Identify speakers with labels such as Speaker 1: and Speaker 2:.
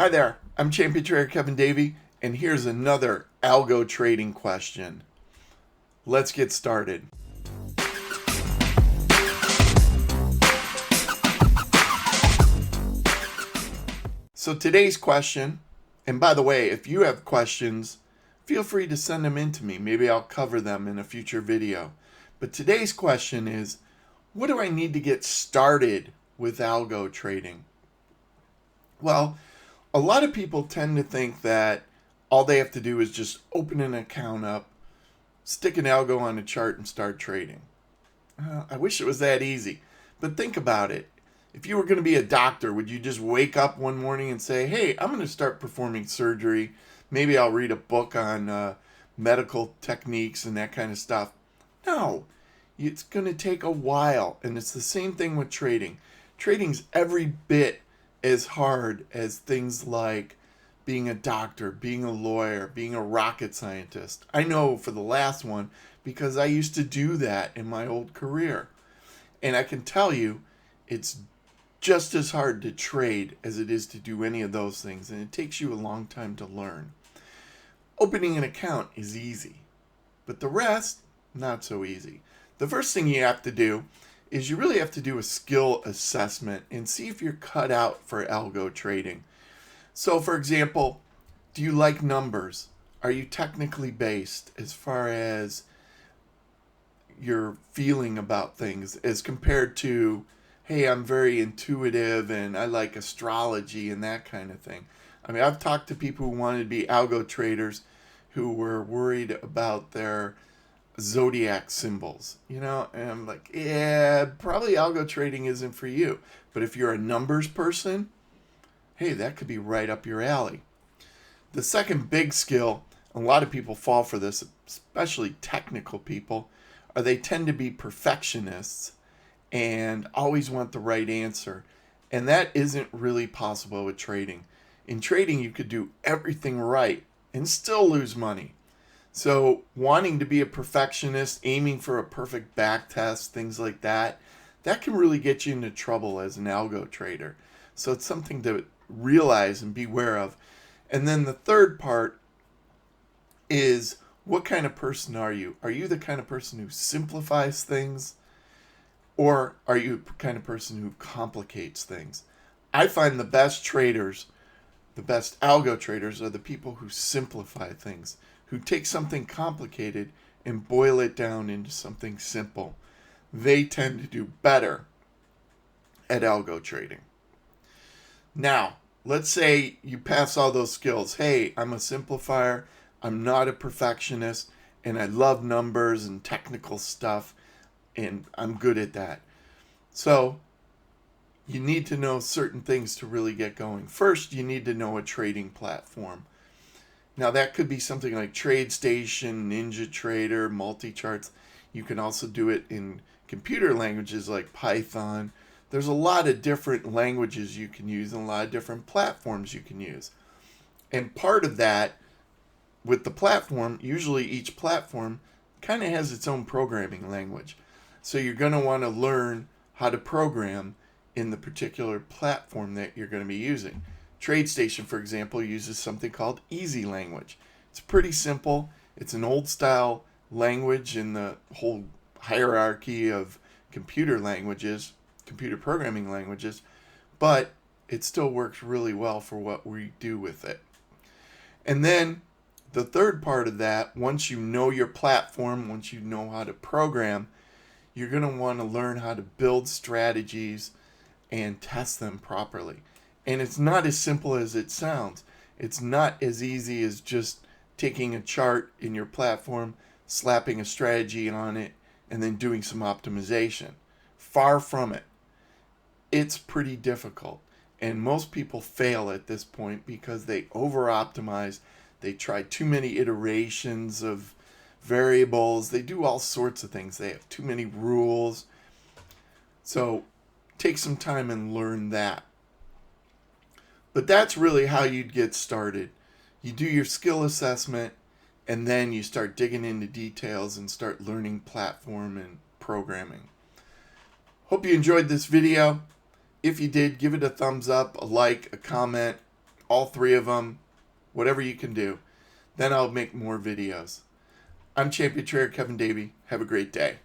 Speaker 1: Hi there, I'm Champion Trader Kevin Davey, and here's another algo trading question. Let's get started. So today's question, and by the way, if you have questions, feel free to send them in to me. Maybe I'll cover them in a future video. But today's question is, what do I need to get started with algo trading? Well, a lot of people tend to think that all they have to do is just open an account up, stick an algo on a chart, and start trading. I wish it was that easy. But think about it. If you were going to be a doctor, would you just wake up one morning and say, hey, I'm going to start performing surgery. Maybe I'll read a book on medical techniques and that kind of stuff. No, it's going to take a while. And it's the same thing with trading. Trading's every bit as hard as things like being a doctor, being a lawyer, being a rocket scientist. I know for the last one because I used to do that in my old career. And I can tell you, it's just as hard to trade as it is to do any of those things, and it takes you a long time to learn. Opening an account is easy, but the rest, not so easy. The first thing you have to do is you really have to do a skill assessment and see if you're cut out for algo trading. So for example, do you like numbers? Are you technically based as far as your feeling about things as compared to, hey, I'm very intuitive and I like astrology and that kind of thing? I mean, I've talked to people who wanted to be algo traders who were worried about their zodiac symbols, and I'm like, yeah, probably algo trading isn't for you. But if you're a numbers person, hey, that could be right up your alley. The second big skill, a lot of people fall for this, especially technical people, are they tend to be perfectionists and always want the right answer. And that isn't really possible with trading. In trading, you could do everything right and still lose money. So wanting to be a perfectionist, aiming for a perfect back test, things like that, that can really get you into trouble as an algo trader. So it's something to realize and be aware of. And then the third part is, what kind of person are you? Are you the kind of person who simplifies things? Or are you the kind of person who complicates things? I find the best traders, the best algo traders, are the people who simplify things, who take something complicated and boil it down into something simple. They tend to do better at algo trading. Now, let's say you pass all those skills. Hey, I'm a simplifier, I'm not a perfectionist, and I love numbers and technical stuff, and I'm good at that. So you need to know certain things to really get going. First, you need to know a trading platform. Now that could be something like TradeStation, NinjaTrader, MultiCharts. You can also do it in computer languages like Python. There's a lot of different languages you can use and a lot of different platforms you can use. And part of that, with the platform, usually each platform kind of has its own programming language. So you're going to want to learn how to program in the particular platform that you're going to be using. TradeStation, for example, uses something called Easy Language. It's pretty simple. It's an old style language in the whole hierarchy of computer languages, computer programming languages, but it still works really well for what we do with it. And then the third part of that, once you know your platform, once you know how to program, you're going to want to learn how to build strategies and test them properly. And it's not as simple as it sounds. It's not as easy as just taking a chart in your platform, slapping a strategy on it, and then doing some optimization. Far from it. It's pretty difficult. And most people fail at this point because they over-optimize. They try too many iterations of variables. They do all sorts of things. They have too many rules. So take some time and learn that. But that's really how you'd get started. You do your skill assessment, and then you start digging into details and start learning platform and programming. Hope you enjoyed this video. If you did, give it a thumbs up, a like, a comment, all 3 of them, whatever you can do. Then I'll make more videos. I'm Champion Trader Kevin Davey. Have a great day.